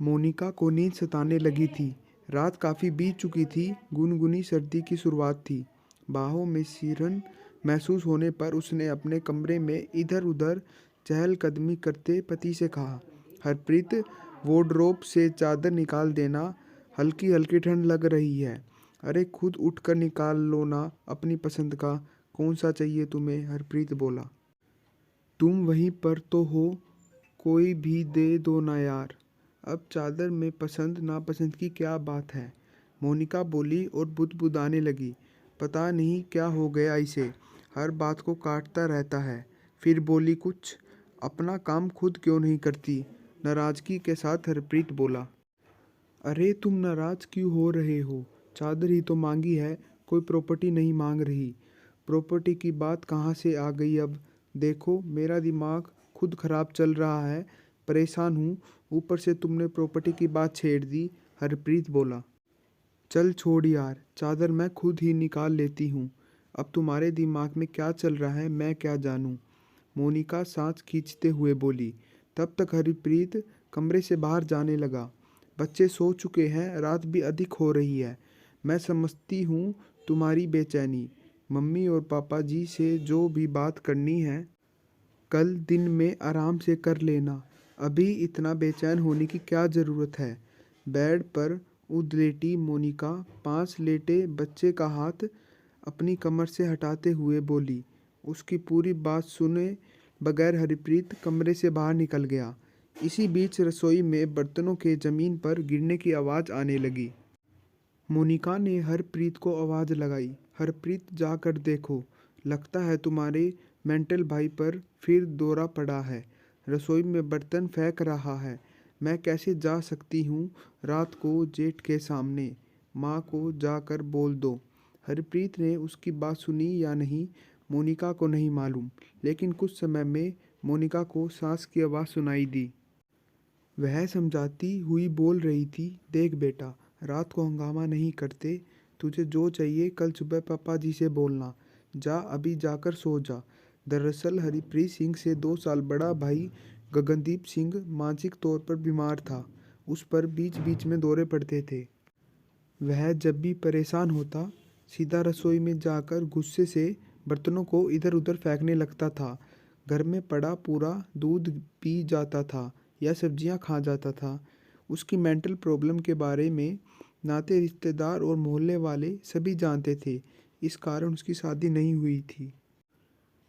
मोनिका को नींद सताने लगी थी। रात काफ़ी बीत चुकी थी। गुनगुनी सर्दी की शुरुआत थी। बाहों में सिरन महसूस होने पर उसने अपने कमरे में इधर-उधर चहलकदमी करते पति से कहा, हरप्रीत, वार्डरोब से चादर निकाल देना, हल्की-हल्की ठंड लग रही है। अरे खुद उठकर निकाल लो ना अपनी पसंद का, कौन सा चाहिए तुम्हें? हरप्रीत बोला। तुम वहीं पर तो हो, कोई भी दे दो ना यार। अब चादर में पसंद नापसंद की क्या बात है? मोनिका बोली और बुदबुदाने लगी। पता नहीं क्या हो गया इसे, हर बात को काटता रहता है। फिर बोली, कुछ अपना काम खुद क्यों नहीं करती? नाराज़गी के साथ हरप्रीत बोला। अरे तुम नाराज़ क्यों हो रहे हो? चादर ही तो मांगी है, कोई प्रॉपर्टी नहीं मांग रही। प्रॉपर्टी की बात कहाँ से आ गई अब? देखो मेरा दिमाग खुद ख़राब चल रहा है, परेशान हूँ, ऊपर से तुमने प्रॉपर्टी की बात छेड़ दी। हरप्रीत बोला। चल छोड़ यार, चादर मैं खुद ही निकाल लेती हूँ। अब तुम्हारे दिमाग में क्या चल रहा है मैं क्या जानूँ? मोनिका सांस खींचते हुए बोली। तब तक हरप्रीत कमरे से बाहर जाने लगा। बच्चे सो चुके हैं, रात भी अधिक हो रही है। मैं समझती हूँ तुम्हारी बेचैनी। मम्मी और पापा जी से जो भी बात करनी है कल दिन में आराम से कर लेना। अभी इतना बेचैन होने की क्या ज़रूरत है? बेड पर उधलेटी मोनिका पास लेटे बच्चे का हाथ अपनी कमर से हटाते हुए बोली। उसकी पूरी बात सुने बगैर हरप्रीत कमरे से बाहर निकल गया। इसी बीच रसोई में बर्तनों के ज़मीन पर गिरने की आवाज़ आने लगी। मोनिका ने हरप्रीत को आवाज़ लगाई। हरप्रीत, जाकर देखो, लगता है तुम्हारे मेंटल भाई पर फिर दौरा पड़ा है। रसोई में बर्तन फेंक रहा है। मैं कैसे जा सकती हूँ रात को जेठ के सामने? माँ को जाकर बोल दो। हरप्रीत ने उसकी बात सुनी या नहीं मोनिका को नहीं मालूम, लेकिन कुछ समय में मोनिका को सास की आवाज़ सुनाई दी। वह समझाती हुई बोल रही थी, देख बेटा, रात को हंगामा नहीं करते। तुझे जो चाहिए कल सुबह पापा जी से बोलना। जा, अभी जाकर सो जा। दरअसल हरप्रीत सिंह से 2 साल बड़ा भाई गगनदीप सिंह मानसिक तौर पर बीमार था। उस पर बीच बीच में दौरे पड़ते थे। वह जब भी परेशान होता सीधा रसोई में जाकर गुस्से से बर्तनों को इधर उधर फेंकने लगता था। घर में पड़ा पूरा दूध पी जाता था या सब्जियां खा जाता था। उसकी मेंटल प्रॉब्लम के बारे में नाते रिश्तेदार और मोहल्ले वाले सभी जानते थे। इस कारण उसकी शादी नहीं हुई थी।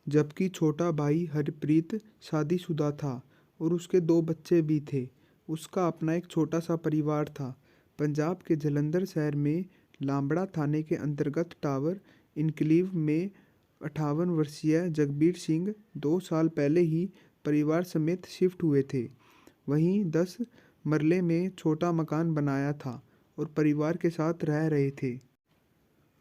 जबकि छोटा भाई हरप्रीत शादीशुदा था और उसके 2 बच्चे भी थे। उसका अपना एक छोटा सा परिवार था। पंजाब के जलंधर शहर में लांबड़ा थाने के अंतर्गत टावर इनक्लेव में 58 वर्षीय जगबीर सिंह 2 साल पहले ही परिवार समेत शिफ्ट हुए थे। वहीं 10 मरले में छोटा मकान बनाया था और परिवार के साथ रह रहे थे।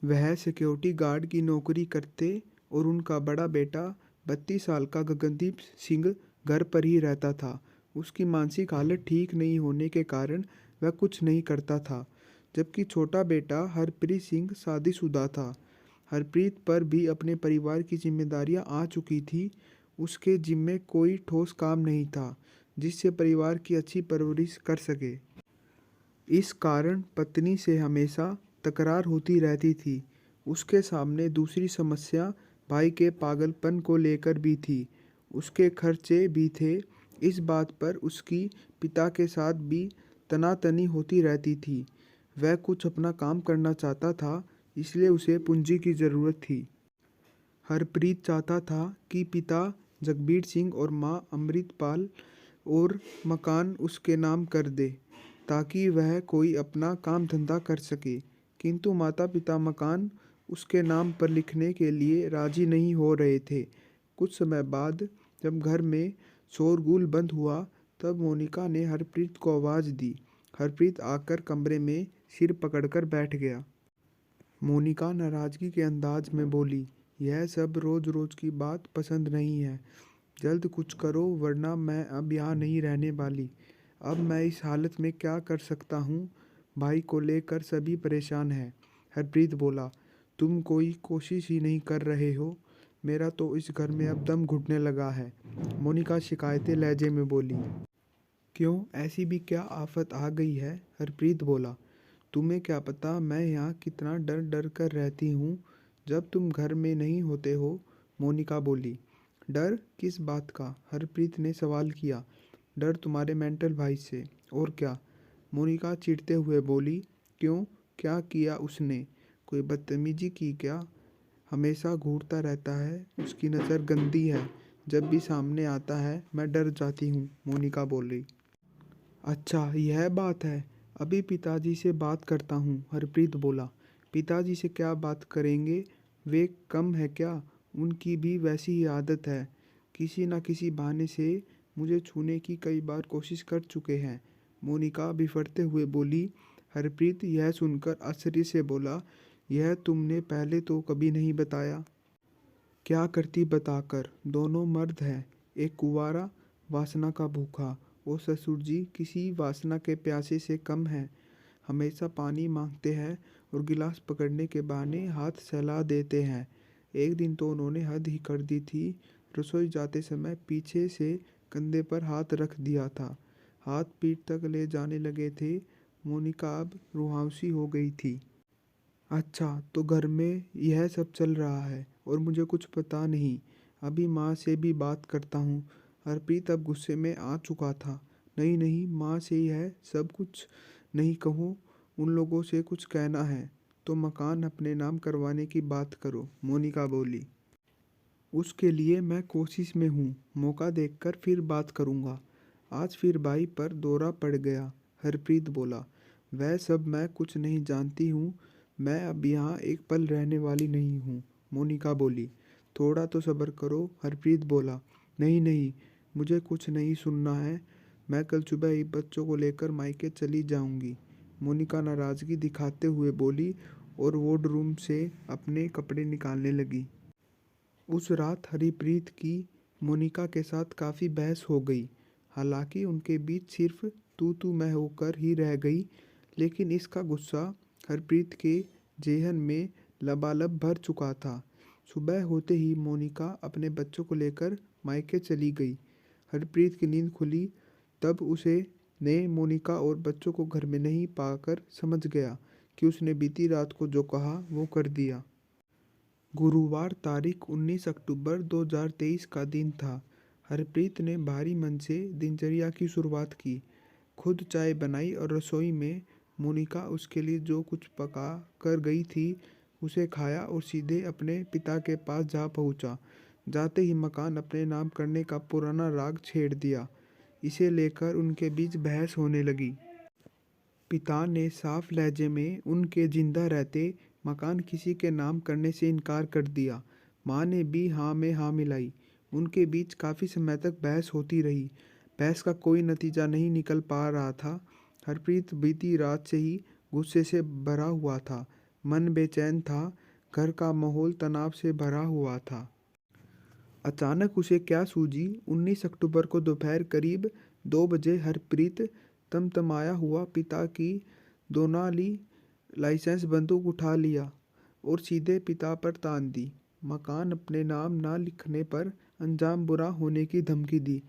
वह सिक्योरिटी गार्ड की नौकरी करते और उनका बड़ा बेटा 32 साल का गगनदीप सिंह घर पर ही रहता था। उसकी मानसिक हालत ठीक नहीं होने के कारण वह कुछ नहीं करता था। जबकि छोटा बेटा हरप्रीत सिंह शादीशुदा था। हरप्रीत पर भी अपने परिवार की जिम्मेदारियां आ चुकी थी। उसके जिम्मे कोई ठोस काम नहीं था जिससे परिवार की अच्छी परवरिश कर सके। इस कारण पत्नी से हमेशा तकरार होती रहती थी। उसके सामने दूसरी समस्या भाई के पागलपन को लेकर भी थी। उसके खर्चे भी थे। इस बात पर उसकी पिता के साथ भी तनातनी होती रहती थी। वह कुछ अपना काम करना चाहता था, इसलिए उसे पूंजी की ज़रूरत थी। हरप्रीत चाहता था कि पिता जगबीर सिंह और मां अमृतपाल और मकान उसके नाम कर दे ताकि वह कोई अपना काम धंधा कर सके। किंतु माता पिता मकान उसके नाम पर लिखने के लिए राजी नहीं हो रहे थे। कुछ समय बाद जब घर में शोरगुल बंद हुआ तब मोनिका ने हरप्रीत को आवाज़ दी। हरप्रीत आकर कमरे में सिर पकड़कर बैठ गया। मोनिका नाराज़गी के अंदाज में बोली, यह सब रोज़ रोज़ की बात पसंद नहीं है। जल्द कुछ करो वरना मैं अब यहाँ नहीं रहने वाली। अब मैं इस हालत में क्या कर सकता हूँ? भाई को लेकर सभी परेशान हैं। हरप्रीत बोला, तुम कोई कोशिश ही नहीं कर रहे हो। मेरा तो इस घर में अब दम घुटने लगा है। मोनिका शिकायती लहजे में बोली। क्यों, ऐसी भी क्या आफत आ गई है? हरप्रीत बोला। तुम्हें क्या पता मैं यहाँ कितना डर डर कर रहती हूँ जब तुम घर में नहीं होते हो, मोनिका बोली। डर किस बात का? हरप्रीत ने सवाल किया। डर तुम्हारे मेंटल भाई से, और क्या? मोनिका चिढ़ते हुए बोली। क्यों, क्या किया उसने? कोई बदतमीजी की क्या? हमेशा घूरता रहता है, उसकी नज़र गंदी है, जब भी सामने आता है मैं डर जाती हूँ, मोनिका बोली। अच्छा, यह बात है। अभी पिताजी से बात करता हूँ, हरप्रीत बोला। पिताजी से क्या बात करेंगे? वे कम है क्या? उनकी भी वैसी ही आदत है। किसी न किसी बहाने से मुझे छूने की कई बार कोशिश कर चुके हैं, मोनिका बिफरते हुए बोली। हरप्रीत यह सुनकर आश्चर्य से बोला, यह तुमने पहले तो कभी नहीं बताया। क्या करती बताकर? दोनों मर्द हैं, एक कुंवारा वासना का भूखा, और ससुर जी किसी वासना के प्यासे से कम है। हमेशा पानी मांगते हैं और गिलास पकड़ने के बहाने हाथ सहला देते हैं। एक दिन तो उन्होंने हद ही कर दी थी। रसोई जाते समय पीछे से कंधे पर हाथ रख दिया था, हाथ पीठ तक ले जाने लगे थे। मोनिका अब रुहावसी हो गई थी। अच्छा, तो घर में यह सब चल रहा है और मुझे कुछ पता नहीं। अभी माँ से भी बात करता हूँ। हरप्रीत अब गुस्से में आ चुका था। नहीं नहीं, माँ से यह सब कुछ नहीं कहो, उन लोगों से कुछ कहना है तो मकान अपने नाम करवाने की बात करो, मोनिका बोली। उसके लिए मैं कोशिश में हूँ, मौका देखकर फिर बात करूँगा। आज फिर भाई पर दौरा पड़ गया, हरप्रीत बोला। वह सब मैं कुछ नहीं जानती हूँ, मैं अब यहाँ एक पल रहने वाली नहीं हूँ, मोनिका बोली। थोड़ा तो सब्र करो, हरप्रीत बोला। नहीं नहीं, मुझे कुछ नहीं सुनना है, मैं कल सुबह ही बच्चों को लेकर मायके चली जाऊँगी, मोनिका नाराज़गी दिखाते हुए बोली और वार्डरूम से अपने कपड़े निकालने लगी। उस रात हरप्रीत की मोनिका के साथ काफ़ी बहस हो गई। हालांकि उनके बीच सिर्फ तू मैं होकर ही रह गई, लेकिन इसका गुस्सा हरप्रीत के जेहन में लबालब भर चुका था। सुबह होते ही मोनिका अपने बच्चों को लेकर मायके चली गई। हरप्रीत की नींद खुली तब उसे ने मोनिका और बच्चों को घर में नहीं पाकर समझ गया कि उसने बीती रात को जो कहा वो कर दिया। गुरुवार तारीख 19 अक्टूबर 2023 का दिन था। हरप्रीत ने भारी मन से दिनचर्या की शुरुआत की। खुद चाय बनाई और रसोई में मोनिका उसके लिए जो कुछ पका कर गई थी उसे खाया और सीधे अपने पिता के पास जा पहुंचा। जाते ही मकान अपने नाम करने का पुराना राग छेड़ दिया। इसे लेकर उनके बीच बहस होने लगी। पिता ने साफ लहजे में उनके जिंदा रहते मकान किसी के नाम करने से इनकार कर दिया। माँ ने भी हाँ में हाँ मिलाई। उनके बीच काफ़ी समय तक बहस होती रही। बहस का कोई नतीजा नहीं निकल पा रहा था। हरप्रीत बीती रात से ही गुस्से से भरा हुआ था, मन बेचैन था, घर का माहौल तनाव से भरा हुआ था। अचानक उसे क्या सूझी। 19 अक्टूबर को दोपहर करीब 2 बजे हरप्रीत तमतमाया हुआ पिता की दोनाली लाइसेंस बंदूक उठा लिया और सीधे पिता पर तान दी। मकान अपने नाम ना लिखने पर अंजाम बुरा होने की धमकी दी।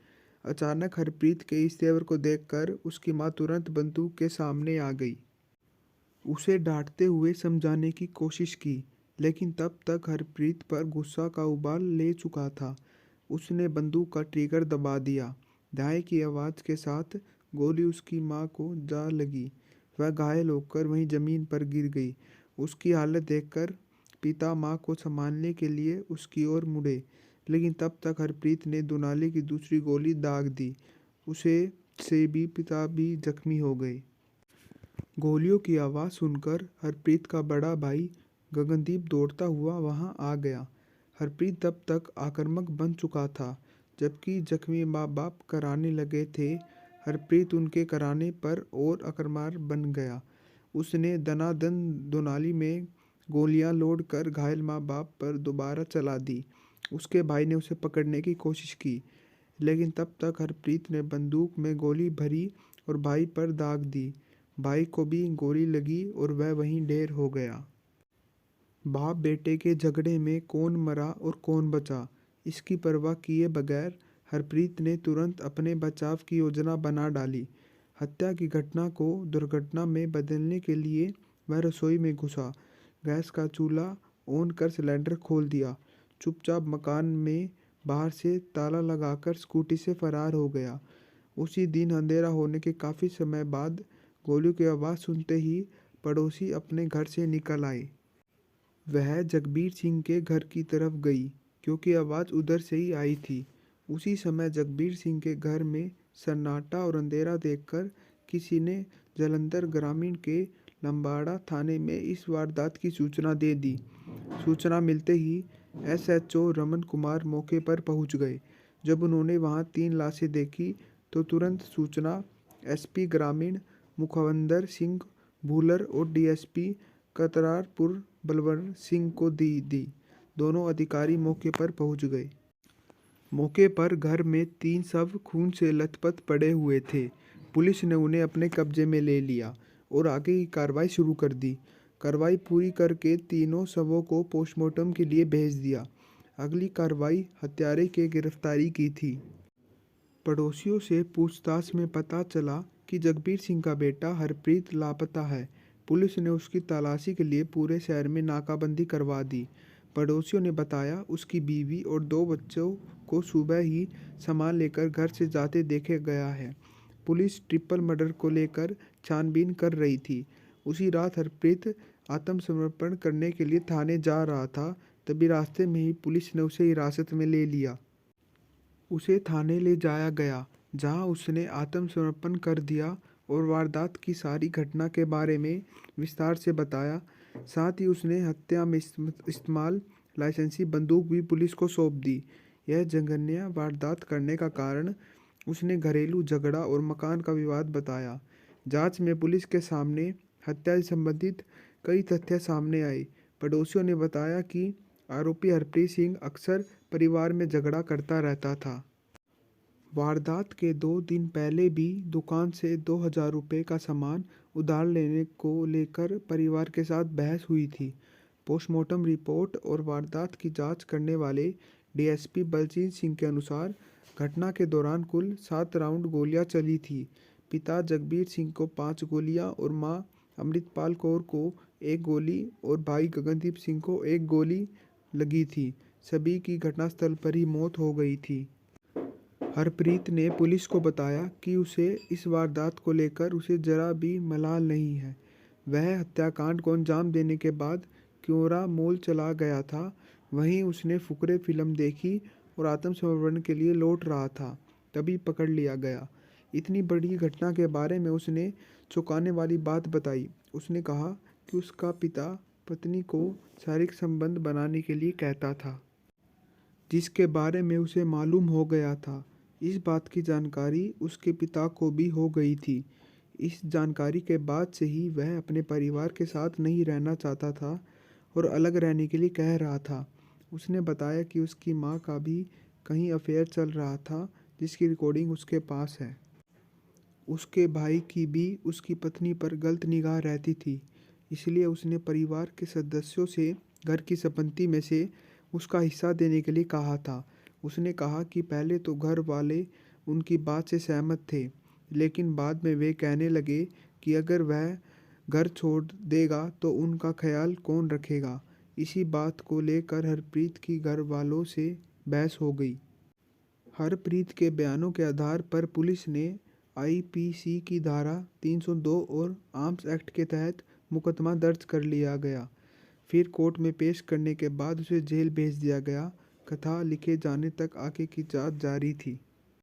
अचानक हरप्रीत के इस तेवर को देखकर उसकी माँ तुरंत बंदूक के सामने आ गई। उसे डांटते हुए समझाने की कोशिश की, लेकिन तब तक हरप्रीत पर गुस्सा का उबाल ले चुका था। उसने बंदूक का ट्रिगर दबा दिया। दाएं की आवाज़ के साथ गोली उसकी माँ को जा लगी। वह घायल होकर वहीं ज़मीन पर गिर गई। उसकी हालत देखकर पिता माँ को संभालने के लिए उसकी ओर मुड़े, लेकिन तब तक हरप्रीत ने दुनाली की दूसरी गोली दाग दी। उसे से भी पिता भी जख्मी हो गए। गोलियों की आवाज़ सुनकर हरप्रीत का बड़ा भाई गगनदीप दौड़ता हुआ वहां आ गया। हरप्रीत तब तक आक्रामक बन चुका था, जबकि जख्मी माँ बाप कराने लगे थे। हरप्रीत उनके कराने पर और आक्रामक बन गया। उसने दनादन दोनाली में गोलियां लोड कर घायल माँ बाप पर दोबारा चला दी। उसके भाई ने उसे पकड़ने की कोशिश की, लेकिन तब तक हरप्रीत ने बंदूक में गोली भरी और भाई पर दाग दी। भाई को भी गोली लगी और वह वहीं ढेर हो गया। बाप बेटे के झगड़े में कौन मरा और कौन बचा, इसकी परवाह किए बगैर हरप्रीत ने तुरंत अपने बचाव की योजना बना डाली। हत्या की घटना को दुर्घटना में बदलने के लिए वह रसोई में घुसा, गैस का चूल्हा ऑन कर सिलेंडर खोल दिया, चुपचाप मकान में बाहर से ताला लगाकर स्कूटी से फरार हो गया। उसी दिन अंधेरा होने के काफ़ी समय बाद गोलियों की आवाज़ सुनते ही पड़ोसी अपने घर से निकल आए। वह जगबीर सिंह के घर की तरफ गई, क्योंकि आवाज़ उधर से ही आई थी। उसी समय जगबीर सिंह के घर में सन्नाटा और अंधेरा देखकर किसी ने जालंधर ग्रामीण के लंबाड़ा थाने में इस वारदात की सूचना दे दी। सूचना मिलते ही एसएचओ रमन कुमार मौके पर पहुंच गए। जब उन्होंने वहां 3 लाशें देखी तो तुरंत सूचना एसपी ग्रामीण मुखविंदर सिंह भूलर और डीएसपी करतारपुर बलवर सिंह को दी। दोनों अधिकारी मौके पर पहुंच गए। मौके पर घर में 3 शव खून से लथपथ पड़े हुए थे। पुलिस ने उन्हें अपने कब्जे में ले लिया और आगे की कार्रवाई शुरू कर दी। कार्रवाई पूरी करके तीनों शवों को पोस्टमार्टम के लिए भेज दिया। अगली कार्रवाई हत्यारे की गिरफ्तारी की थी। पड़ोसियों से पूछताछ में पता चला कि जगबीर सिंह का बेटा हरप्रीत लापता है। पुलिस ने उसकी तलाशी के लिए पूरे शहर में नाकाबंदी करवा दी। पड़ोसियों ने बताया उसकी बीवी और 2 बच्चों को सुबह ही सामान लेकर घर से जाते देखे गया है। पुलिस ट्रिपल मर्डर को लेकर छानबीन कर रही थी। उसी रात हरप्रीत आत्मसमर्पण करने के लिए थाने जा रहा था, तभी रास्ते में ही पुलिस ने उसे हिरासत में ले लिया। उसे थाने ले जाया गया, जहां उसने आत्मसमर्पण कर दिया और वारदात की सारी घटना के बारे में विस्तार से बताया। साथ ही उसने हत्या में इस्तेमाल लाइसेंसी बंदूक भी पुलिस को सौंप दी। यह जघन्य वारदात करने का कारण उसने घरेलू झगड़ा और मकान का विवाद बताया। जांच में पुलिस के सामने हत्या से संबंधित कई तथ्य सामने आए। पड़ोसियों ने बताया कि आरोपी हरप्रीत सिंह अक्सर परिवार में झगड़ा करता रहता था। वारदात के 2 दिन पहले भी दुकान से 2000 रुपये का सामान उधार लेने को लेकर परिवार के साथ बहस हुई थी। पोस्टमार्टम रिपोर्ट और वारदात की जांच करने वाले डीएसपी बलजीत सिंह के अनुसार घटना के दौरान कुल 7 राउंड गोलियां चली थी। पिता जगबीर सिंह को 5 गोलियां और मां अमृतपाल कौर को 1 गोली और भाई गगनदीप सिंह को 1 गोली लगी थी। सभी की घटनास्थल पर ही मौत हो गई थी। हरप्रीत ने पुलिस को बताया कि उसे इस वारदात को लेकर उसे जरा भी मलाल नहीं है। वह हत्याकांड को अंजाम देने के बाद क्योरा मॉल चला गया था। वहीं उसने फुकरे फिल्म देखी और आत्मसमर्पण के लिए लौट रहा था, तभी पकड़ लिया गया। इतनी बड़ी घटना के बारे में उसने चौंकाने वाली बात बताई। उसने कहा कि उसका पिता पत्नी को शारीरिक संबंध बनाने के लिए कहता था, जिसके बारे में उसे मालूम हो गया था। इस बात की जानकारी उसके पिता को भी हो गई थी। इस जानकारी के बाद से ही वह अपने परिवार के साथ नहीं रहना चाहता था और अलग रहने के लिए कह रहा था। उसने बताया कि उसकी मां का भी कहीं अफेयर चल रहा था, जिसकी रिकॉर्डिंग उसके पास है। उसके भाई की भी उसकी पत्नी पर गलत निगाह रहती थी, इसलिए उसने परिवार के सदस्यों से घर की संपत्ति में से उसका हिस्सा देने के लिए कहा था। उसने कहा कि पहले तो घर वाले उनकी बात से सहमत थे, लेकिन बाद में वे कहने लगे कि अगर वह घर छोड़ देगा तो उनका ख्याल कौन रखेगा। इसी बात को लेकर हरप्रीत की घर वालों से बहस हो गई। हरप्रीत के बयानों के आधार पर पुलिस ने आईपीसी की धारा 302 और आर्म्स एक्ट के तहत मुकदमा दर्ज कर लिया गया। फिर कोर्ट में पेश करने के बाद उसे जेल भेज दिया गया। कथा लिखे जाने तक आगे की जांच जारी थी।